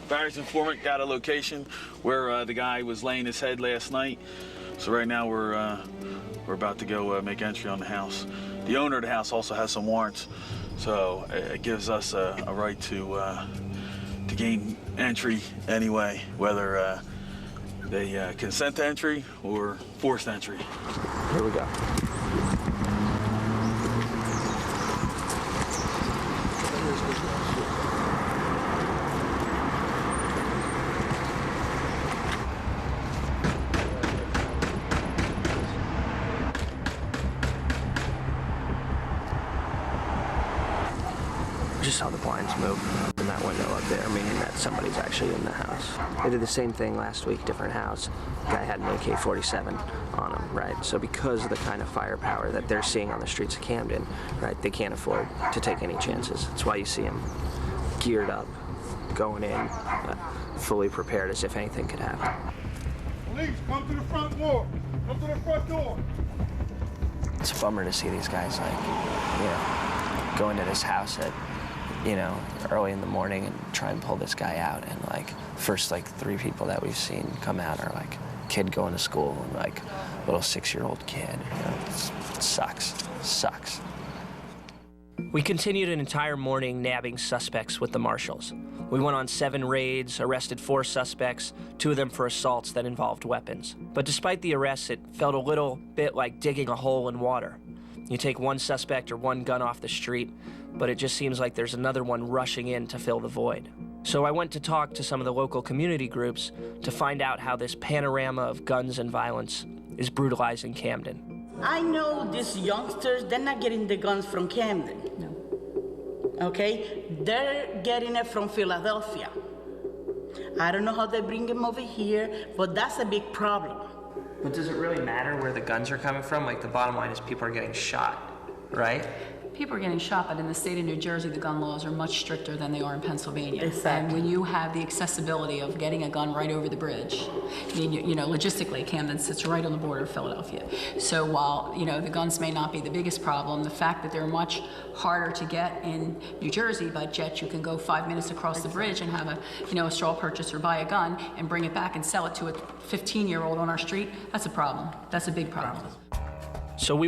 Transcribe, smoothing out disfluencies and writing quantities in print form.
Barry's informant got a location where the guy was laying his head last night. So right now we're about to go make entry on the house. The owner of the house also has some warrants, so it gives us a right to gain entry anyway, whether they consent to entry or forced entry. Here we go. Just saw the blinds move in that window up there, meaning that somebody's actually in the house. They did the same thing last week, different house. Guy had an AK-47 on him, right? So because of the kind of firepower that they're seeing on the streets of Camden, right, they can't afford to take any chances. That's why you see them geared up, going in, fully prepared as if anything could happen. Police, come to the front door. Come to the front door. It's a bummer to see these guys, like, you know, go into this house at, you know, early in the morning and try and pull this guy out. And, like, first, like, 3 people that we've seen come out are, like, kid going to school and, like, little 6-year-old kid. You know, it sucks. Sucks. We continued an entire morning nabbing suspects with the marshals. We went on 7 raids, arrested 4 suspects, 2 of them for assaults that involved weapons. But despite the arrests, it felt a little bit like digging a hole in water. You take one suspect or one gun off the street, but it just seems like there's another one rushing in to fill the void. So I went to talk to some of the local community groups to find out how this panorama of guns and violence is brutalizing Camden. I know these youngsters, they're not getting the guns from Camden. No. Okay? They're getting it from Philadelphia. I don't know how they bring them over here, but that's a big problem. But does it really matter where the guns are coming from? Like, the bottom line is people are getting shot, right? People are getting shot, but in the state of New Jersey, the gun laws are much stricter than they are in Pennsylvania. Exactly. And when you have the accessibility of getting a gun right over the bridge, I mean, you know, logistically, Camden sits right on the border of Philadelphia. So while, you know, the guns may not be the biggest problem, the fact that they're much harder to get in New Jersey, but yet you can go 5 minutes across the bridge and have a, you know, a straw purchaser buy a gun and bring it back and sell it to a 15-year-old on our street, that's a problem. That's a big problem. So we